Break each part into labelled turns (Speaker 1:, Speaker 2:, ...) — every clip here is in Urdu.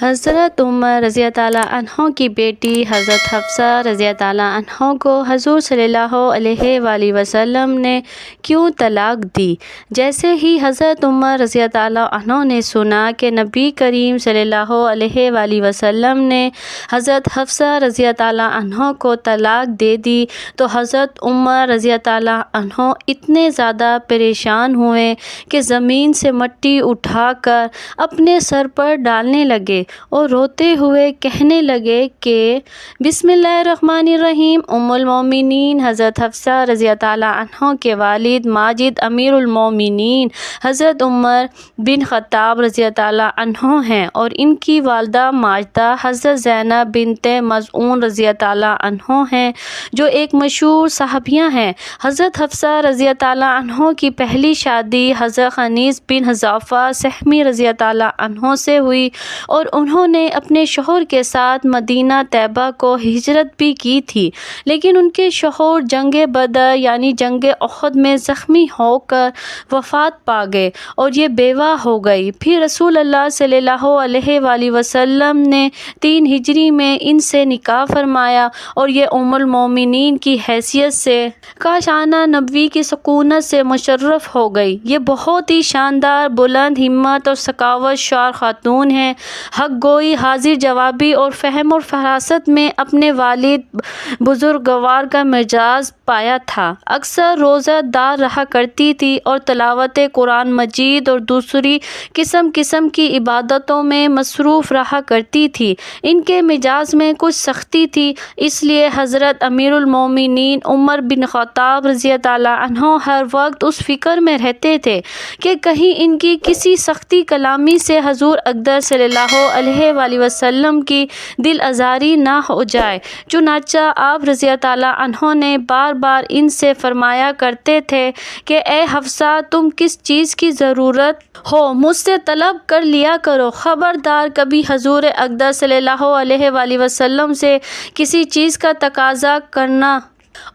Speaker 1: حضرت عمر رضی اللہ عنہ کی بیٹی حضرت حفصہ رضی اللہ عنہ کو حضور صلی اللہ علیہ وآلہ وسلم نے کیوں طلاق دی؟ جیسے ہی حضرت عمر رضی اللہ عنہ نے سنا کہ نبی کریم صلی اللہ علیہ وآلہ وسلم نے حضرت حفصہ رضی اللہ عنہ کو طلاق دے دی تو حضرت عمر رضی اللہ عنہ اتنے زیادہ پریشان ہوئے کہ زمین سے مٹی اٹھا کر اپنے سر پر ڈالنے لگے اور روتے ہوئے کہنے لگے کہ بسم اللہ الرحمن الرحیم، ام المومنین حضرت حفصہ رضی اللہ عنہ کے والد ماجد امیر المومنین حضرت عمر بن خطاب رضی اللہ عنہ ہیں اور ان کی والدہ ماجدہ حضرت زینب بنت مظعون رضی اللہ عنہ ہیں جو ایک مشہور صحابیہ ہیں۔ حضرت حفصہ رضی اللہ عنہ کی پہلی شادی حضرت خنیس بن حذافہ سہمی رضی اللہ عنہ سے ہوئی اور انہوں نے اپنے شوہر کے ساتھ مدینہ طیبہ کو ہجرت بھی کی تھی، لیکن ان کے شوہر جنگ بدر یعنی جنگ احد میں زخمی ہو کر وفات پا گئے اور یہ بیوہ ہو گئی۔ پھر رسول اللہ صلی اللہ علیہ وآلہ وسلم نے 3 ہجری میں ان سے نکاح فرمایا اور یہ ام المومنین کی حیثیت سے کاشانہ نبوی کی سکونت سے مشرف ہو گئی۔ یہ بہت ہی شاندار، بلند ہمت اور سخاوت شعار خاتون ہیں۔ حق گوئی، حاضر جوابی اور فہم اور فراست میں اپنے والد بزرگوار کا مزاج پایا تھا۔ اکثر روزہ دار رہا کرتی تھی اور تلاوت قرآن مجید اور دوسری قسم کی عبادتوں میں مصروف رہا کرتی تھی۔ ان کے مزاج میں کچھ سختی تھی، اس لیے حضرت امیر المومنین عمر بن خطاب رضی اللہ عنہ ہر وقت اس فکر میں رہتے تھے کہ کہیں ان کی کسی سختی کلامی سے حضور اقدس صلی اللہ علیہ وآلہ وسلم کی دل آزاری نہ ہو جائے۔ چنانچہ آپ رضی اللہ عنہ نے بار بار ان سے فرمایا کرتے تھے کہ اے حفصہ، تم کس چیز کی ضرورت ہو مجھ سے طلب کر لیا کرو، خبردار کبھی حضور اقدس صلی اللہ علیہ وآلہ وسلم سے کسی چیز کا تقاضا کرنا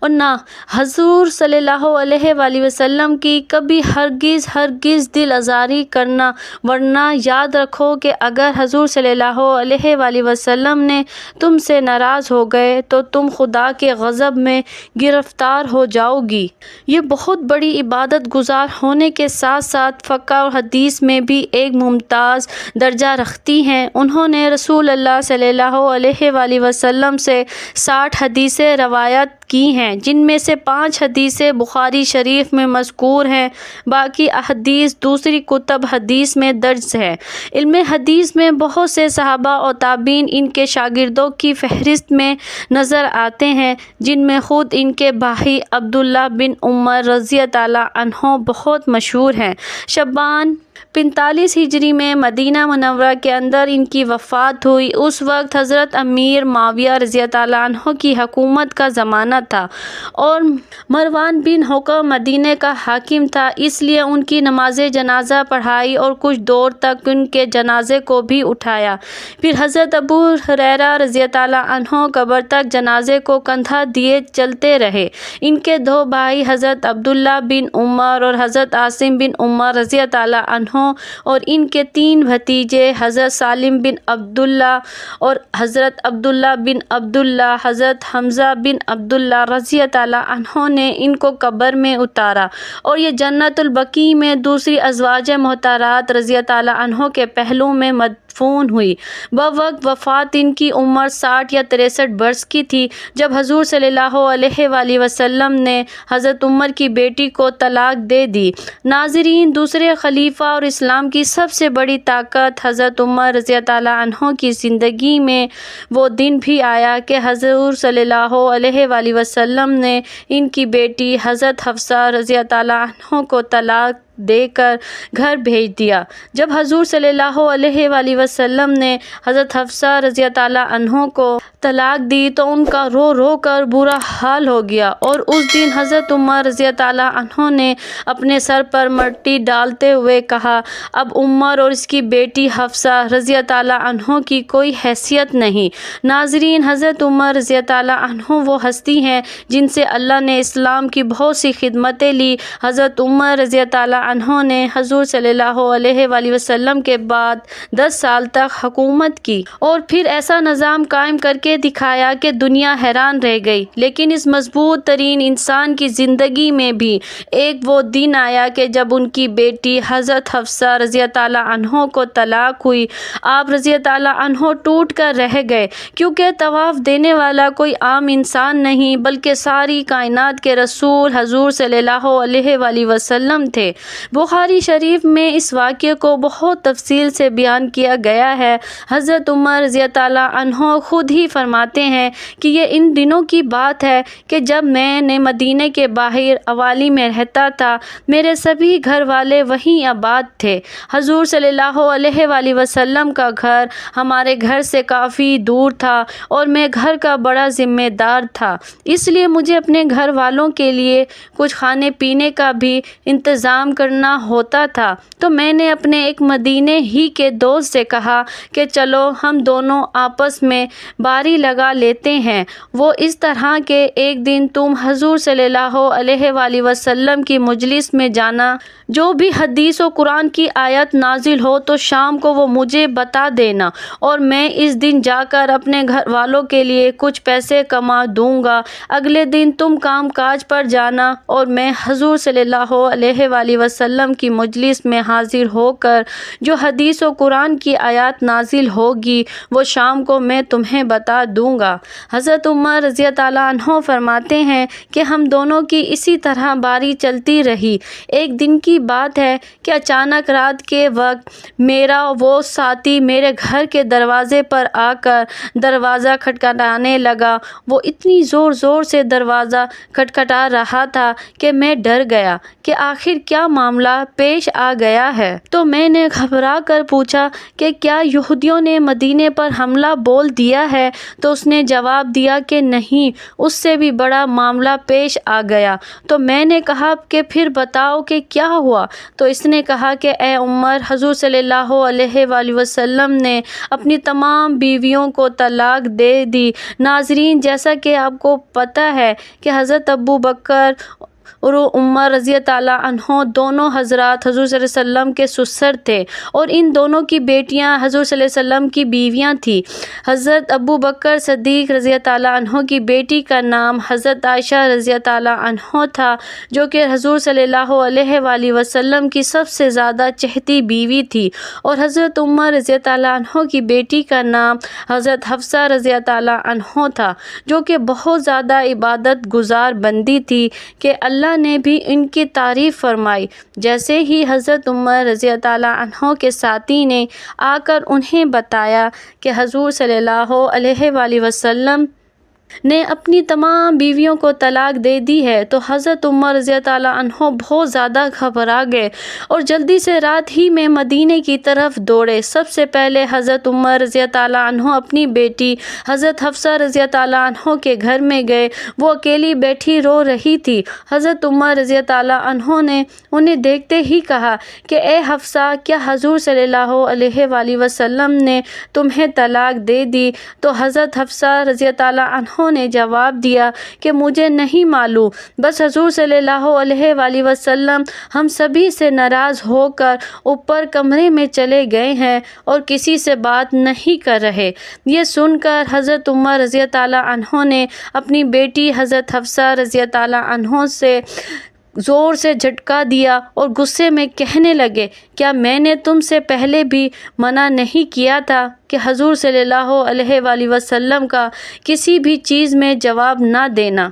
Speaker 1: اور نہ حضور صلی اللہ علیہ وآلہ وسلم کی کبھی ہرگز دل آزاری کرنا، ورنہ یاد رکھو کہ اگر حضور صلی اللہ علیہ وآلہ وسلم نے تم سے ناراض ہو گئے تو تم خدا کے غضب میں گرفتار ہو جاؤ گی۔ یہ بہت بڑی عبادت گزار ہونے کے ساتھ ساتھ فقہ اور حدیث میں بھی ایک ممتاز درجہ رکھتی ہیں۔ انہوں نے رسول اللہ صلی اللہ علیہ وآلہ وسلم سے 60 حدیثیں روایت کی ہیں، جن میں سے 5 حدیثیں بخاری شریف میں مذکور ہیں، باقی احادیث دوسری کتب حدیث میں درج ہے۔ علم حدیث میں بہت سے صحابہ اور تابعین ان کے شاگردوں کی فہرست میں نظر آتے ہیں، جن میں خود ان کے بھائی عبداللہ بن عمر رضی اللہ عنہ بہت مشہور ہیں۔ شعبان 45 ہجری میں مدینہ منورہ کے اندر ان کی وفات ہوئی۔ اس وقت حضرت امیر معاویہ رضی اللہ عنہ کی حکومت کا زمانہ تھا اور مروان بن حکم مدینہ کا حاکم تھا، اس لیے ان کی نماز جنازہ پڑھائی اور کچھ دور تک ان کے جنازے کو بھی اٹھایا۔ پھر حضرت ابو ہریرہ رضی اللہ عنہ قبر تک جنازے کو کندھا دیے چلتے رہے۔ ان کے 2 بھائی حضرت عبداللہ بن عمر اور حضرت عاصم بن عمر رضی اللہ عنہ اور ان کے 3 بھتیجے حضرت سالم بن عبداللہ اور حضرت عبداللہ بن عبداللہ، حضرت حمزہ بن عبداللہ رضی اللہ عنہ نے ان کو قبر میں اتارا اور یہ جنت البقیع میں دوسری ازواج مطہرات رضی اللہ عنہ کے پہلو میں مدفون ہوئی۔ بوقت وفات ان کی عمر 60 یا 63 برس کی تھی جب حضور صلی اللہ علیہ وآلہ وسلم نے حضرت عمر کی بیٹی کو طلاق دے دی۔ ناظرین، دوسرے خلیفہ اور اسلام کی سب سے بڑی طاقت حضرت عمر رضی اللہ عنہ کی زندگی میں وہ دن بھی آیا کہ حضور صلی اللہ علیہ وآلہ وسلم نے ان کی بیٹی حضرت حفصہ رضی اللہ عنہ کو طلاق دے کر گھر بھیج دیا۔ جب حضور صلی اللہ علیہ وآلہ وسلم نے حضرت حفصہ رضی اللہ عنہ کو طلاق دی تو ان کا رو رو کر برا حال ہو گیا، اور اس دن حضرت عمر رضی اللہ عنہ نے اپنے سر پر مٹی ڈالتے ہوئے کہا، اب عمر اور اس کی بیٹی حفصہ رضی اللہ عنہ کی کوئی حیثیت نہیں۔ ناظرین، حضرت عمر رضی اللہ عنہ وہ ہستی ہیں جن سے اللہ نے اسلام کی بہت سی خدمتیں لی۔ حضرت عمر رضی اللہ عنہ نے حضور صلی اللہ علیہ وآلہ وسلم کے بعد 10 سال تک حکومت کی اور پھر ایسا نظام قائم کر کے دکھایا کہ دنیا حیران رہ گئی۔ لیکن اس مضبوط ترین انسان کی زندگی میں بھی ایک وہ دن آیا کہ جب ان کی بیٹی حضرت حفصہ رضی اللہ عنہ کو طلاق ہوئی۔ آپ رضی اللہ عنہ ٹوٹ کر رہ گئے، کیونکہ طواف دینے والا کوئی عام انسان نہیں بلکہ ساری کائنات کے رسول حضور صلی اللہ علیہ وآلہ وسلم تھے۔ بخاری شریف میں اس واقعے کو بہت تفصیل سے بیان کیا گیا ہے۔ حضرت عمر رضی اللہ عنہ خود ہی فرماتے ہیں کہ یہ ان دنوں کی بات ہے کہ جب میں نے مدینہ کے باہر اوالی میں رہتا تھا، میرے سبھی گھر والے وہیں آباد تھے۔ حضور صلی اللہ علیہ وآلہ وسلم کا گھر ہمارے گھر سے کافی دور تھا اور میں گھر کا بڑا ذمہ دار تھا، اس لیے مجھے اپنے گھر والوں کے لیے کچھ کھانے پینے کا بھی انتظام کرنا ہوتا تھا۔ تو میں نے اپنے ایک مدینہ ہی کے دوست سے کہا کہ چلو ہم دونوں آپس میں باری لگا لیتے ہیں۔ وہ اس طرح کہ ایک دن تم حضور صلی اللہ علیہ وآلہ وسلم کی مجلس میں جانا، جو بھی حدیث و قرآن کی آیت نازل ہو تو شام کو وہ مجھے بتا دینا، اور میں اس دن جا کر اپنے گھر والوں کے لیے کچھ پیسے کما دوں گا۔ اگلے دن تم کام کاج پر جانا اور میں حضور صلی اللہ علیہ وآلہ وسلم کی مجلس میں حاضر ہو کر جو حدیث و قرآن کی آیات نازل ہوگی وہ شام کو میں تمہیں بتا دوں گا۔ حضرت عمر رضی اللہ عنہ فرماتے ہیں کہ ہم دونوں کی اسی طرح باری چلتی رہی۔ ایک دن کی بات ہے کہ اچانک رات کے وقت میرا وہ ساتھی میرے گھر کے دروازے پر آ کر دروازہ کھٹکھٹانے لگا۔ وہ اتنی زور زور سے دروازہ کھٹکھٹا رہا تھا کہ میں ڈر گیا کہ آخر کیا معاملہ پیش آ گیا ہے۔ تو میں نے گھبرا کر پوچھا کہ کیا یہودیوں نے مدینے پر حملہ بول دیا ہے؟ تو اس نے جواب دیا کہ نہیں، اس سے بھی بڑا معاملہ پیش آ گیا۔ تو میں نے کہا کہ پھر بتاؤ کہ کیا ہوا؟ تو اس نے کہا کہ اے عمر، حضور صلی اللہ علیہ وآلہ وسلم نے اپنی تمام بیویوں کو طلاق دے دی۔ ناظرین، جیسا کہ آپ کو پتہ ہے کہ حضرت ابو بکر اور عمر رضی اللہ عنہ دونوں حضرات حضور صلی اللہ علیہ وسلم کے سسر تھے، اور ان دونوں کی بیٹیاں حضور صلی اللہ علیہ وسلم کی بیویاں تھیں۔ حضرت ابو بکر صدیق رضی اللہ عنہ کی بیٹی کا نام حضرت عائشہ رضی اللہ عنہ تھا، جو کہ حضور صلی اللہ علیہ وآلہ وسلم کی سب سے زیادہ چہیتی بیوی تھی، اور حضرت عمر رضی اللہ عنہ کی بیٹی کا نام حضرت حفصہ رضی اللہ عنہ تھا، جو کہ بہت زیادہ عبادت گزار بندی تھی کہ اللہ نے بھی ان کی تعریف فرمائی۔ جیسے ہی حضرت عمر رضی اللہ عنہ کے ساتھی نے آ کر انہیں بتایا کہ حضور صلی اللہ علیہ وآلہ وسلم نے اپنی تمام بیویوں کو طلاق دے دی ہے، تو حضرت عمر رضی اللہ عنہ بہت زیادہ گھبرا گئے اور جلدی سے رات ہی میں مدینے کی طرف دوڑے۔ سب سے پہلے حضرت عمر رضی اللہ عنہ اپنی بیٹی حضرت حفصہ رضی اللہ عنہ کے گھر میں گئے۔ وہ اکیلی بیٹھی رو رہی تھی۔ حضرت عمر رضی اللہ عنہ نے انہیں دیکھتے ہی کہا کہ اے حفصہ، کیا حضور صلی اللہ علیہ وآلہ وسلم نے تمہیں طلاق دے دی؟ تو حضرت حفصہ رضی اللہ عنہ نے جواب دیا کہ مجھے نہیں معلوم، بس حضور صلی اللہ علیہ وآلہ وسلم ہم سبھی سے ناراض ہو کر اوپر کمرے میں چلے گئے ہیں اور کسی سے بات نہیں کر رہے۔ یہ سن کر حضرت عمر رضی اللہ عنہ نے اپنی بیٹی حضرت حفصہ رضی اللہ عنہ سے زور سے جھٹکا دیا اور غصے میں کہنے لگے، کیا میں نے تم سے پہلے بھی منع نہیں کیا تھا کہ حضور صلی اللہ علیہ وآلہ وسلم کا کسی بھی چیز میں جواب نہ دینا؟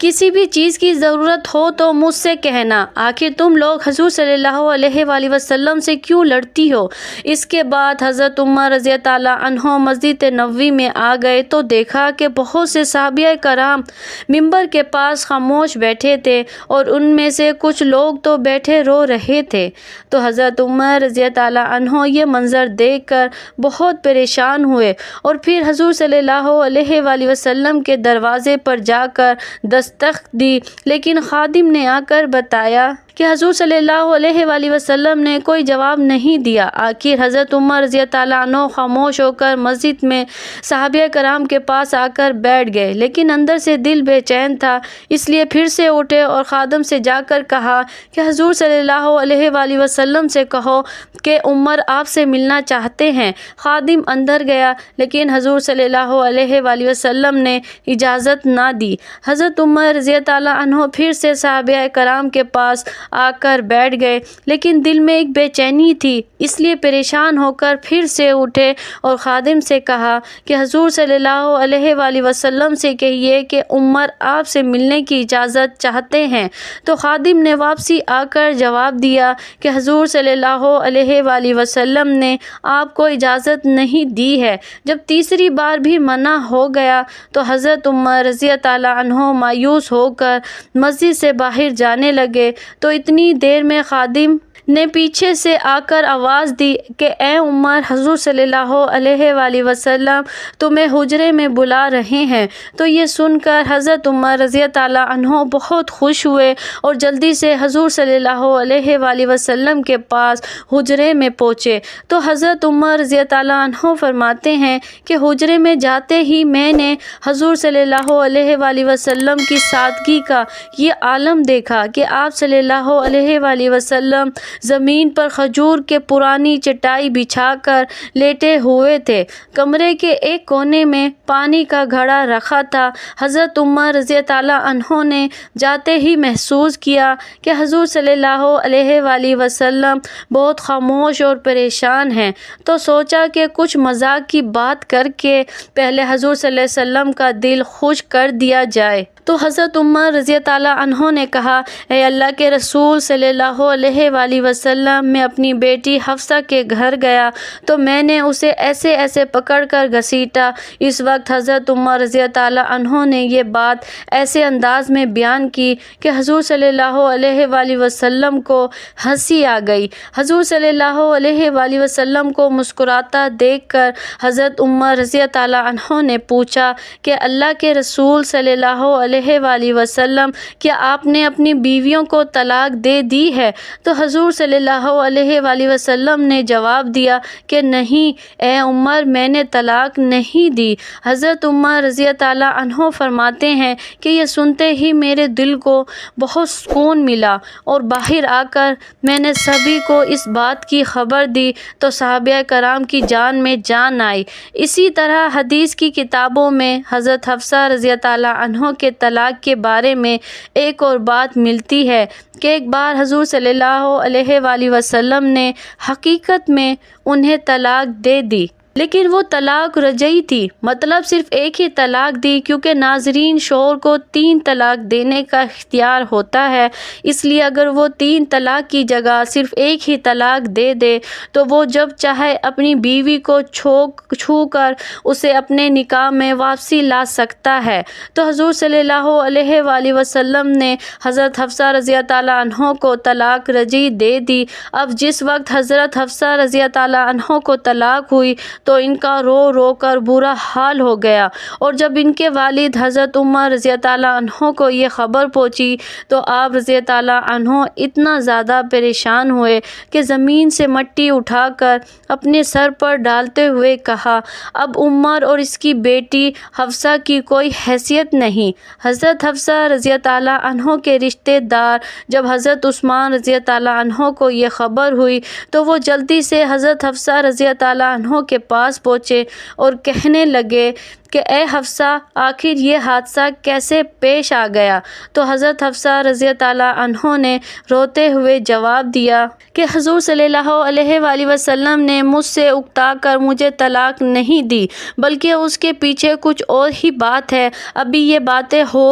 Speaker 1: کسی بھی چیز کی ضرورت ہو تو مجھ سے کہنا، آخر تم لوگ حضور صلی اللہ علیہ وآلہ وسلم سے کیوں لڑتی ہو؟ اس کے بعد حضرت عمر رضی اللہ عنہ مسجد نبوی میں آ گئے تو دیکھا کہ بہت سے صحابہ کرام ممبر کے پاس خاموش بیٹھے تھے اور ان میں سے کچھ لوگ تو بیٹھے رو رہے تھے۔ تو حضرت عمر رضی اللہ عنہ یہ منظر دیکھ کر بہت پریشان ہوئے اور پھر حضور صلی اللہ علیہ وآلہ وسلم کے دروازے پر جا کر دستک دی، لیکن خادم نے آ کر بتایا کہ حضور صلی اللہ علیہ وآلہ وسلم نے کوئی جواب نہیں دیا۔ آخر حضرت عمر رضی اللہ عنہ خاموش ہو کر مسجد میں صحابہ کرام کے پاس آ کر بیٹھ گئے، لیکن اندر سے دل بے چین تھا، اس لیے پھر سے اٹھے اور خادم سے جا کر کہا کہ حضور صلی اللہ علیہ وآلہ وسلم سے کہو کہ عمر آپ سے ملنا چاہتے ہیں۔ خادم اندر گیا، لیکن حضور صلی اللہ علیہ وآلہ وسلم نے اجازت نہ دی۔ حضرت عمر رضی اللہ عنہ پھر سے صحابہ کرام کے پاس آ کر بیٹھ گئے، لیکن دل میں ایک بے چینی تھی، اس لیے پریشان ہو کر پھر سے اٹھے اور خادم سے کہا کہ حضور صلی اللہ علیہ وآلہ وسلم سے کہیے کہ عمر آپ سے ملنے کی اجازت چاہتے ہیں۔ تو خادم نے واپسی آ کر جواب دیا کہ حضور صلی اللہ علیہ وآلہ وسلم نے آپ کو اجازت نہیں دی ہے۔ جب تیسری بار بھی منع ہو گیا تو حضرت عمر رضی اللہ عنہ مایوس ہو کر مسجد سے باہر جانے لگے، تو اتنی دیر میں خادم نے پیچھے سے آ کر آواز دی کہ اے عمر، حضور صلی اللہ علیہ وآلہ وسلم تمہیں حجرے میں بلا رہے ہیں۔ تو یہ سن کر حضرت عمر رضی اللہ عنہ بہت خوش ہوئے اور جلدی سے حضور صلی اللہ علیہ وآلہ وسلم کے پاس حجرے میں پہنچے۔ تو حضرت عمر رضی اللہ عنہ فرماتے ہیں کہ حجرے میں جاتے ہی میں نے حضور صلی اللہ علیہ وآلہ وسلم کی سادگی کا یہ عالم دیکھا کہ آپ صلی اللہ علیہ وآلہ وسلم زمین پر کھجور کے پرانی چٹائی بچھا کر لیٹے ہوئے تھے۔ کمرے کے ایک کونے میں پانی کا گھڑا رکھا تھا۔ حضرت عمر رضی اللہ عنہ نے جاتے ہی محسوس کیا کہ حضور صلی اللہ علیہ وآلہ وسلم بہت خاموش اور پریشان ہیں، تو سوچا کہ کچھ مذاق کی بات کر کے پہلے حضور صلی اللہ علیہ وسلم کا دل خوش کر دیا جائے۔ تو حضرت عمر رضی اللہ عنہ نے کہا، اے اللہ کے رسول صلی اللہ علیہ وآلہ وسلم، میں اپنی بیٹی حفصہ کے گھر گیا تو میں نے اسے ایسے ایسے پکڑ کر گھسیٹا۔ اس وقت حضرت عمر رضی اللہ عنہ نے یہ بات ایسے انداز میں بیان کی کہ حضور صلی اللہ علیہ وآلہ وسلم کو ہنسی آ گئی۔ حضور صلی اللہ علیہ وآلہ وسلم کو مسکراتا دیکھ کر حضرت عمر رضی اللہ عنہ نے پوچھا کہ اللہ کے رسول صلی اللہ علیہ وآلہ وسلم، کیا آپ نے اپنی بیویوں کو طلاق دے دی ہے؟ تو حضور صلی اللہ علیہ وآلہ وسلم نے جواب دیا کہ نہیں اے عمر، میں نے طلاق نہیں دی۔ حضرت عمر رضی اللہ عنہ فرماتے ہیں کہ یہ سنتے ہی میرے دل کو بہت سکون ملا اور باہر آ کر میں نے سبھی کو اس بات کی خبر دی تو صحابہ کرام کی جان میں جان آئی۔ اسی طرح حدیث کی کتابوں میں حضرت حفصہ رضی اللہ عنہ کے طلاق کے بارے میں ایک اور بات ملتی ہے کہ ایک بار حضور صلی اللہ علیہ وآلہ وسلم نے حقیقت میں انہیں طلاق دے دی، لیکن وہ طلاق رجعی تھی، مطلب صرف ایک ہی طلاق دی، کیونکہ ناظرین شوہر کو 3 طلاق دینے کا اختیار ہوتا ہے، اس لیے اگر وہ 3 طلاق کی جگہ صرف ایک ہی طلاق دے دے تو وہ جب چاہے اپنی بیوی کو چھو کر اسے اپنے نکاح میں واپسی لا سکتا ہے۔ تو حضور صلی اللہ علیہ وآلہ وسلم نے حضرت حفصہ رضی اللہ عنہ کو طلاق رجعی دے دی۔ اب جس وقت حضرت حفصہ رضی اللہ عنہ کو طلاق ہوئی تو ان کا رو رو کر برا حال ہو گیا، اور جب ان کے والد حضرت عمر رضی اللہ عنہ کو یہ خبر پہنچی تو آپ رضی اللہ عنہ اتنا زیادہ پریشان ہوئے کہ زمین سے مٹی اٹھا کر اپنے سر پر ڈالتے ہوئے کہا، اب عمر اور اس کی بیٹی حفصہ کی کوئی حیثیت نہیں۔ حضرت حفصہ رضی اللہ عنہ کے رشتہ دار جب حضرت عثمان رضی اللہ عنہ کو یہ خبر ہوئی تو وہ جلدی سے حضرت حفصہ رضی اللہ عنہ کے پاس پہنچے اور کہنے لگے کہ اے حفصہ، آخر یہ حادثہ کیسے پیش آ گیا؟ تو حضرت حفصہ رضی اللہ عنہ نے روتے ہوئے جواب دیا کہ حضور صلی اللہ علیہ وآلہ وسلم نے مجھ سے اکتا کر مجھے طلاق نہیں دی، بلکہ اس کے پیچھے کچھ اور ہی بات ہے۔ ابھی یہ باتیں ہو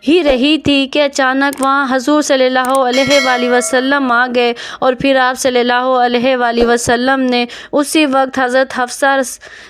Speaker 1: ہی رہی تھی کہ اچانک وہاں حضور صلی اللہ علیہ وآلہ وسلم آ گئے، اور پھر آپ صلی اللہ علیہ وآلہ وسلم نے اسی وقت حضرت حفصہ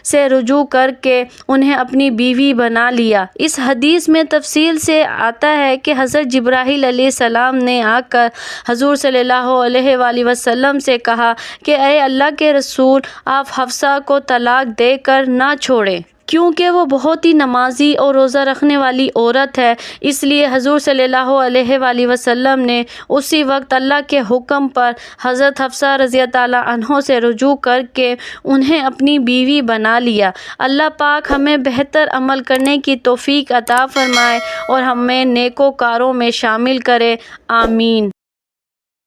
Speaker 1: سے رجوع کر کے انہیں اپنی بیوی بنا لیا۔ اس حدیث میں تفصیل سے آتا ہے کہ حضرت جبرائیل علیہ السلام نے آ کر حضور صلی اللہ علیہ وآلہ وسلم سے کہا کہ اے اللہ کے رسول، آپ حفصہ کو طلاق دے کر نہ چھوڑیں، کیونکہ وہ بہت ہی نمازی اور روزہ رکھنے والی عورت ہے۔ اس لیے حضور صلی اللہ علیہ وآلہ وسلم نے اسی وقت اللہ کے حکم پر حضرت حفصہ رضی اللہ عنہ سے رجوع کر کے انہیں اپنی بیوی بنا لیا۔ اللہ پاک ہمیں بہتر عمل کرنے کی توفیق عطا فرمائے اور ہمیں نیکوکاروں میں شامل کرے، آمین۔